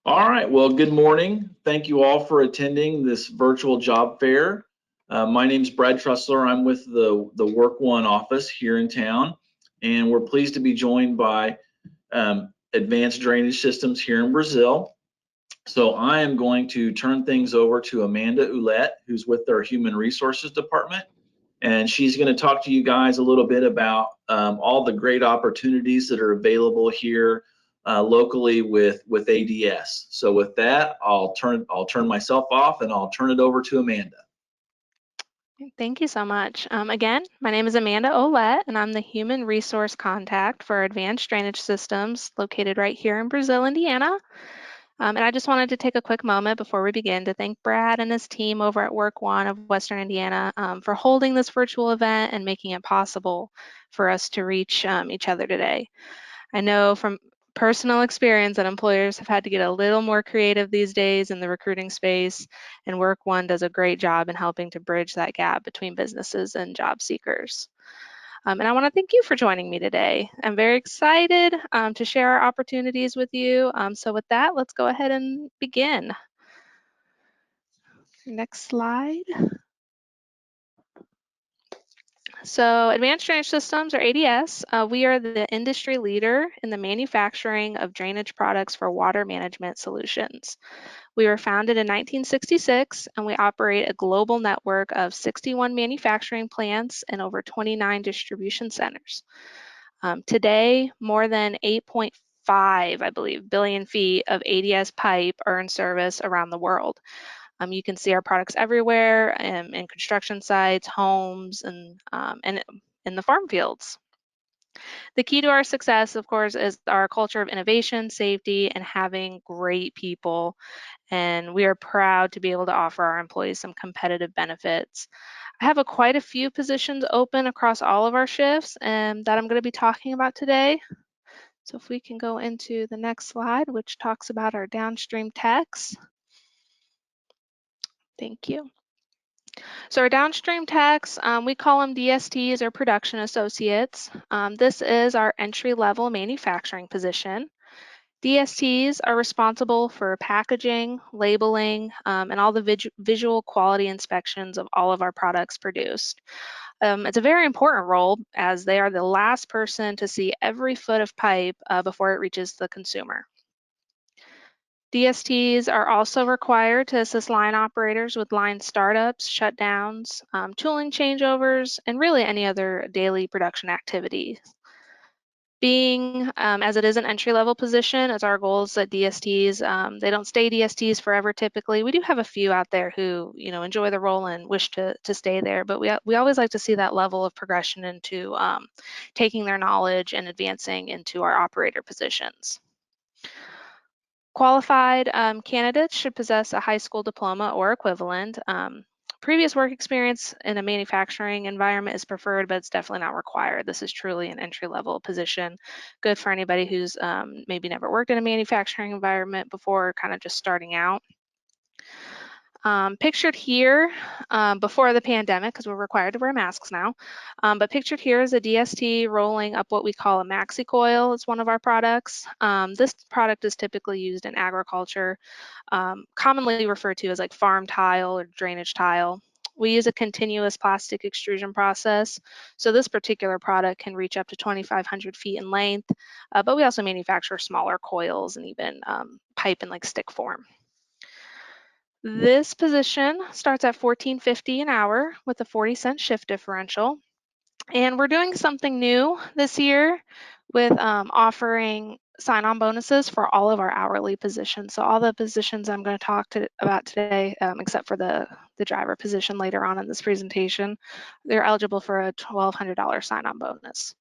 All right, well, good morning. Thank you all for attending this virtual job fair. My name is Brad Trussler. I'm with the Work One office here in town, and we're pleased to be joined by Advanced Drainage Systems here in Brazil. So I am going to turn things over to Amanda Ouellette, who's with their Human Resources Department, and she's going to talk to you guys a little bit about all the great opportunities that are available here locally with ADS. So with that, I'll turn myself off and I'll turn it over to Amanda. Thank you so much. Again, my name is Amanda Ouellette, and I'm the Human Resource Contact for Advanced Drainage Systems located right here in Brazil, Indiana. And I just wanted to take a quick moment before we begin to thank Brad and his team over at Work One of Western Indiana for holding this virtual event and making it possible for us to reach each other today. I know from personal experience that employers have had to get a little more creative these days in the recruiting space, and Work One does a great job in helping to bridge that gap between businesses and job seekers. And I want to thank you for joining me today. I'm very excited to share our opportunities with you. So with that, let's go ahead and begin. Next slide. So Advanced Drainage Systems, or ADS, we are the industry leader in the manufacturing of drainage products for water management solutions. We were founded in 1966, and we operate a global network of 61 manufacturing plants and over 29 distribution centers. Today, more than 8.5, I believe, billion feet of ADS pipe are in service around the world. You can see our products everywhere in construction sites, homes, and in the farm fields. The key to our success, of course, is our culture of innovation, safety, and having great people. And we are proud to be able to offer our employees some competitive benefits. I have quite a few positions open across all of our shifts and that I'm going to be talking about today. So if we can go into the next slide, which talks about our downstream techs. Thank you. So our downstream techs, we call them DSTs or production associates. This is our entry-level manufacturing position. DSTs are responsible for packaging, labeling, and all the visual quality inspections of all of our products produced. It's a very important role as they are the last person to see every foot of pipe before it reaches the consumer. DSTs are also required to assist line operators with line startups, shutdowns, tooling changeovers, and really any other daily production activities. Being as it is an entry-level position, as our goal is that DSTs, they don't stay DSTs forever typically. We do have a few out there who enjoy the role and wish to stay there, but we always like to see that level of progression into taking their knowledge and advancing into our operator positions. Qualified candidates should possess a high school diploma or equivalent. Previous work experience in a manufacturing environment is preferred, but it's definitely not required. This is truly an entry-level position, good for anybody who's maybe never worked in a manufacturing environment before, kind of just starting out. Pictured here before the pandemic, because we're required to wear masks now, but pictured here is a DST rolling up what we call a maxi coil. It's one of our products. This product is typically used in agriculture, commonly referred to as like farm tile or drainage tile. We use a continuous plastic extrusion process. So this particular product can reach up to 2,500 feet in length, but we also manufacture smaller coils and even pipe in like stick form. This position starts at $14.50 an hour with a 40-cent shift differential. And we're doing something new this year with offering sign-on bonuses for all of our hourly positions. So all the positions I'm going to talk about today, except for the driver position later on in this presentation, they're eligible for a $1,200 sign-on bonus.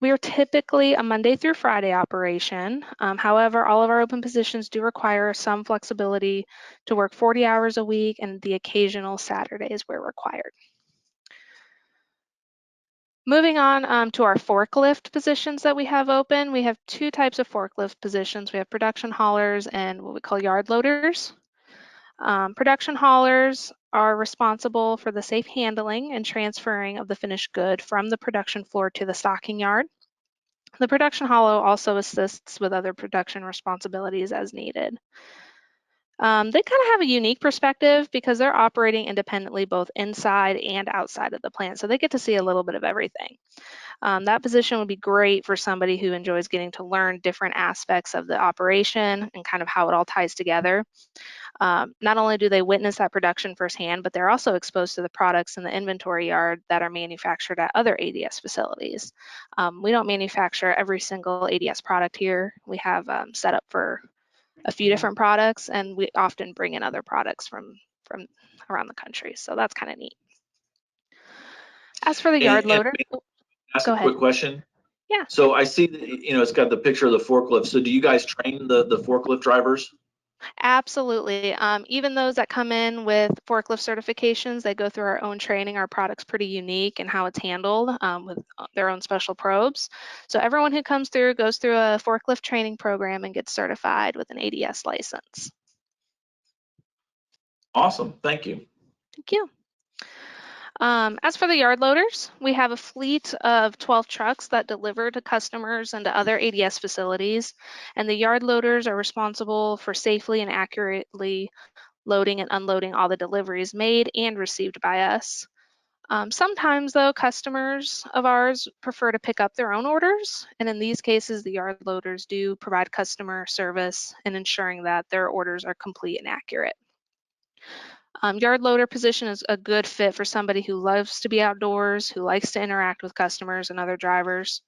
We are typically a Monday through Friday operation. However, all of our open positions do require some flexibility to work 40 hours a week, and the occasional Saturdays where required. Moving on to our forklift positions that we have open, we have two types of forklift positions. We have production haulers and what we call yard loaders. Production haulers are responsible for the safe handling and transferring of the finished good from the production floor to the stocking yard. The production hollow also assists with other production responsibilities as needed. They kind of have a unique perspective because they're operating independently both inside and outside of the plant, so they get to see a little bit of everything. That position would be great for somebody who enjoys getting to learn different aspects of the operation and kind of how it all ties together. Not only do they witness that production firsthand, but they're also exposed to the products in the inventory yard that are manufactured at other ADS facilities. We don't manufacture every single ADS product here. We have set up for a few different products, and we often bring in other products from around the country. So that's kind of neat. As for the yard loader, ask go a ahead. quick question. Yeah. So I see that, it's got the picture of the forklift. So do you guys train the forklift drivers? Absolutely. Even those that come in with forklift certifications, they go through our own training. Our product's pretty unique in how it's handled with their own special probes. So everyone who comes through goes through a forklift training program and gets certified with an ADS license. Awesome. Thank you. Thank you. As for the yard loaders, we have a fleet of 12 trucks that deliver to customers and to other ADS facilities, and the yard loaders are responsible for safely and accurately loading and unloading all the deliveries made and received by us. Sometimes, though, customers of ours prefer to pick up their own orders, and in these cases, the yard loaders do provide customer service in ensuring that their orders are complete and accurate. Yard loader position is a good fit for somebody who loves to be outdoors, who likes to interact with customers and other drivers.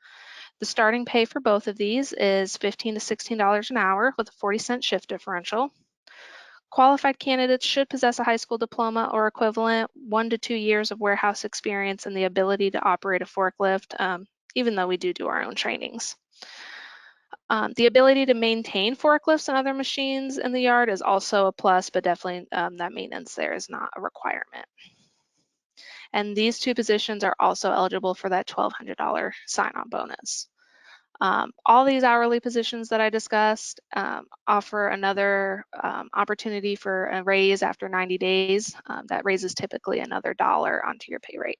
The starting pay for both of these is $15 to $16 an hour with a 40-cent shift differential. Qualified candidates should possess a high school diploma or equivalent, 1 to 2 years of warehouse experience, and the ability to operate a forklift, even though we do our own trainings. The ability to maintain forklifts and other machines in the yard is also a plus, but definitely that maintenance there is not a requirement. And these two positions are also eligible for that $1,200 sign-on bonus. All these hourly positions that I discussed offer another opportunity for a raise after 90 days. That raises typically another $1 onto your pay rate.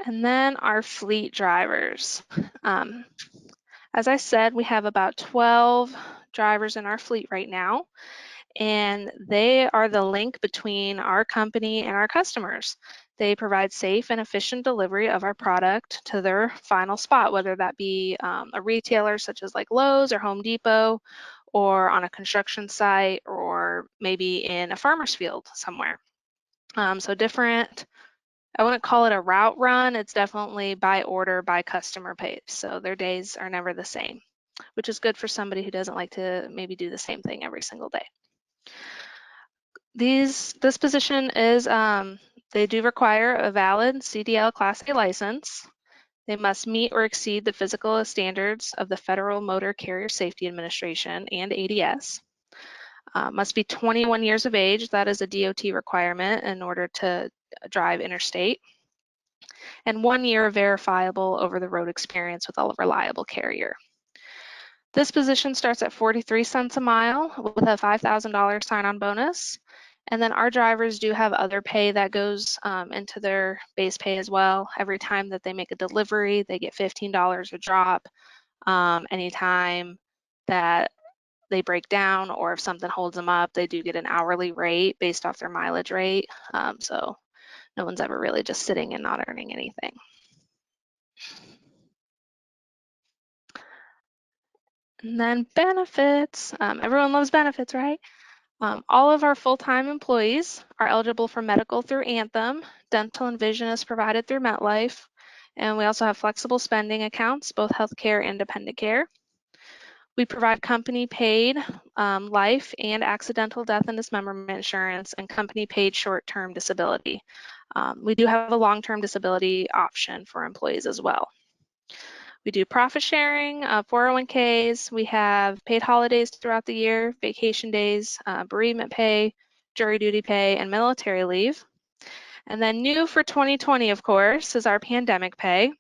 And then our fleet drivers. As I said, we have about 12 drivers in our fleet right now, and they are the link between our company and our customers. They provide safe and efficient delivery of our product to their final spot, whether that be a retailer such as like Lowe's or Home Depot, or on a construction site, or maybe in a farmer's field somewhere. So different, I wouldn't call it a route run. It's definitely by order, by customer pace. So their days are never the same, which is good for somebody who doesn't like to maybe do the same thing every single day. This position is, they do require a valid CDL Class A license. They must meet or exceed the physical standards of the Federal Motor Carrier Safety Administration and ADS. Must be 21 years of age. That is a DOT requirement in order to drive interstate. And 1 year of verifiable over-the-road experience with a reliable carrier. This position starts at 43 cents a mile with a $5,000 sign-on bonus. And then our drivers do have other pay that goes into their base pay as well. Every time that they make a delivery, they get $15 a drop. Anytime that they break down or if something holds them up, they do get an hourly rate based off their mileage rate. So no one's ever really just sitting and not earning anything. And then benefits. Everyone loves benefits, right? All of our full-time employees are eligible for medical through Anthem. Dental and vision is provided through MetLife. And we also have flexible spending accounts, both healthcare and dependent care. We provide company-paid life and accidental death and dismemberment insurance and company-paid short-term disability. We do have a long-term disability option for employees as well. We do profit sharing, 401ks. We have paid holidays throughout the year, vacation days, bereavement pay, jury duty pay, and military leave. And then new for 2020, of course, is our pandemic pay.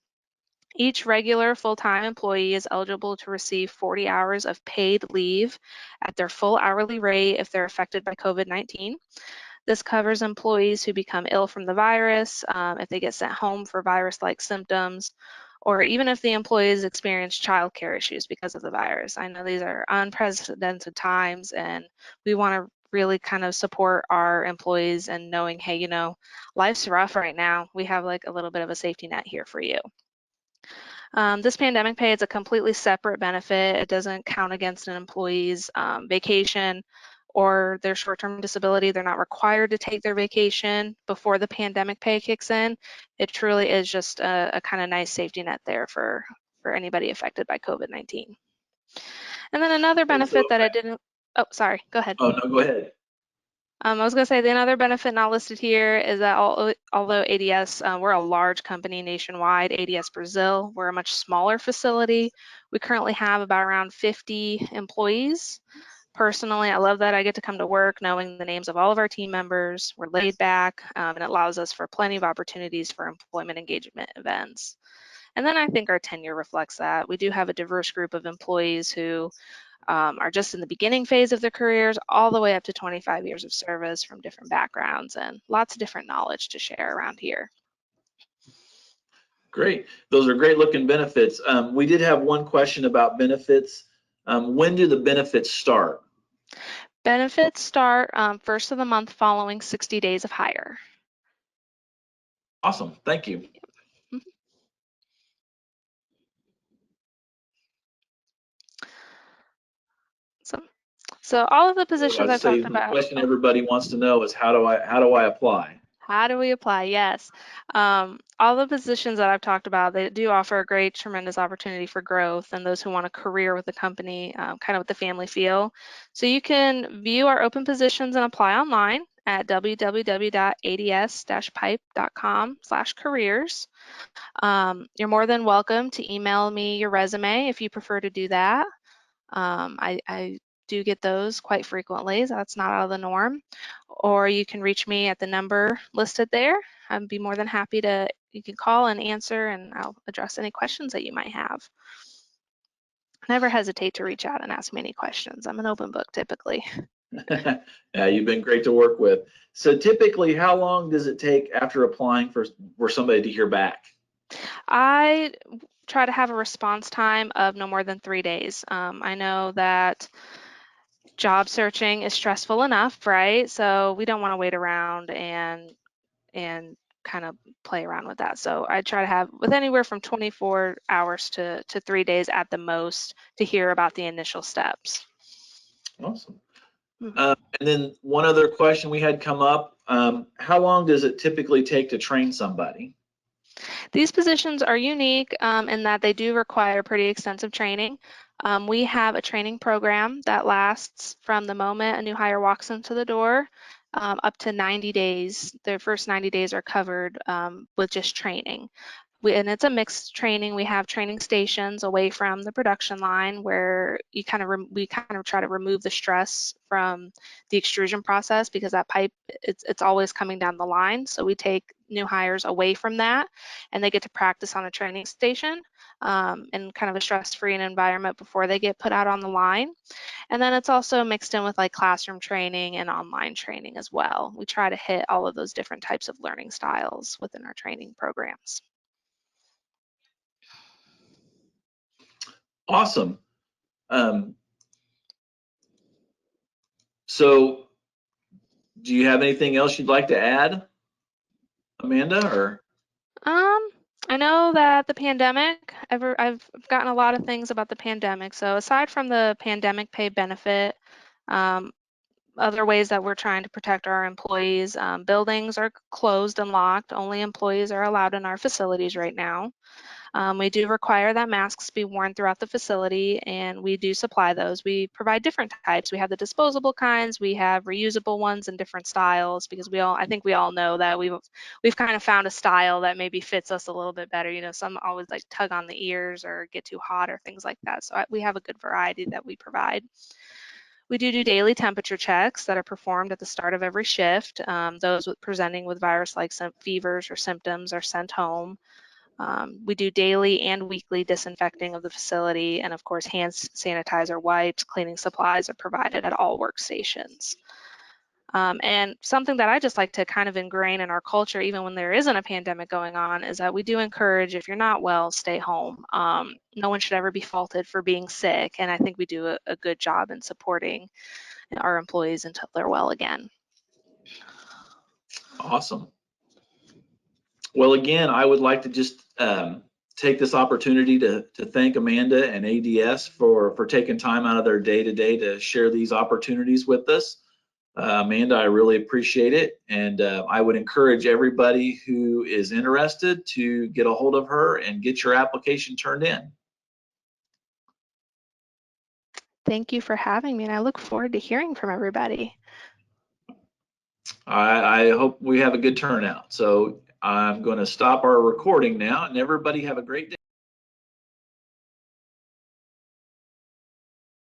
Each regular full-time employee is eligible to receive 40 hours of paid leave at their full hourly rate if they're affected by COVID-19. This covers employees who become ill from the virus, if they get sent home for virus-like symptoms, or even if the employees experience childcare issues because of the virus. I know these are unprecedented times, and we want to really kind of support our employees and knowing, hey, you know, life's rough right now. We have like a little bit of a safety net here for you. This pandemic pay is a completely separate benefit. It doesn't count against an employee's vacation or their short-term disability. They're not required to take their vacation before the pandemic pay kicks in. It truly is just a kind of nice safety net there for anybody affected by COVID-19. And then another benefit that I didn't, oh, sorry, go ahead. Oh, no, go ahead. I was going to say the another benefit not listed here is that although ADS, we're a large company nationwide, ADS Brazil, we're a much smaller facility. We currently have about around 50 employees. Personally, I love that I get to come to work knowing the names of all of our team members. We're laid back, and it allows us for plenty of opportunities for employment engagement events. And then I think our tenure reflects that. We do have a diverse group of employees who are just in the beginning phase of their careers all the way up to 25 years of service from different backgrounds and lots of different knowledge to share around here. Great. Those are great looking benefits. We did have one question about benefits. When do the benefits start? Benefits start first of the month following 60 days of hire. Awesome. Thank you. So all of the positions I talked The about. question everybody wants to know is how do I apply? How do we apply? Yes. All the positions that I've talked about, they do offer a great, tremendous opportunity for growth and those who want a career with the company, kind of with the family feel. So you can view our open positions and apply online at www.ads-pipe.com/careers. You're more than welcome to email me your resume if you prefer to do that. I do get those quite frequently, so that's not out of the norm. Or you can reach me at the number listed there. I'd be more than happy to, you can call and answer, and I'll address any questions that you might have. Never hesitate to reach out and ask me any questions. I'm an open book typically. Yeah, you've been great to work with. So typically, how long does it take after applying for somebody to hear back? I try to have a response time of no more than 3 days. I know that job searching is stressful enough, right? So we don't want to wait around and kind of play around with that. So I try to have with anywhere from 24 hours to 3 days at the most to hear about the initial steps. Awesome. And then one other question we had come up, how long does it typically take to train somebody? These positions are unique in that they do require pretty extensive training. We have a training program that lasts from the moment a new hire walks into the door up to 90 days. Their first 90 days are covered with just training. And it's a mixed training. We have training stations away from the production line where we kind of try to remove the stress from the extrusion process because that pipe, it's always coming down the line. So we take new hires away from that and they get to practice on a training station in kind of a stress-free environment before they get put out on the line. And then it's also mixed in with like classroom training and online training as well. We try to hit all of those different types of learning styles within our training programs. Awesome. So do you have anything else you'd like to add, Amanda, or? I know that the pandemic, I've gotten a lot of things about the pandemic. So aside from the pandemic pay benefit, other ways that we're trying to protect our employees, buildings are closed and locked. Only employees are allowed in our facilities right now. We do require that masks be worn throughout the facility, and we do supply those. We provide different types. We have the disposable kinds, we have reusable ones in different styles, because I think we all know that we've kind of found a style that maybe fits us a little bit better. You know, some always like tug on the ears or get too hot or things like that. So we have a good variety that we provide. We do daily temperature checks that are performed at the start of every shift. Those presenting with virus-like fevers or symptoms are sent home. We do daily and weekly disinfecting of the facility, and of course hand sanitizer, wipes, cleaning supplies are provided at all workstations. And something that I just like to kind of ingrain in our culture, even when there isn't a pandemic going on, is that we do encourage, if you're not well, stay home. No one should ever be faulted for being sick, and I think we do a good job in supporting our employees until they're well again. Awesome. Well, again, I would like to just take this opportunity to thank Amanda and ADS for taking time out of their day-to-day to share these opportunities with us. Amanda, I really appreciate it, and I would encourage everybody who is interested to get a hold of her and get your application turned in. Thank you for having me, and I look forward to hearing from everybody. I hope we have a good turnout. So I'm going to stop our recording now, and everybody have a great day.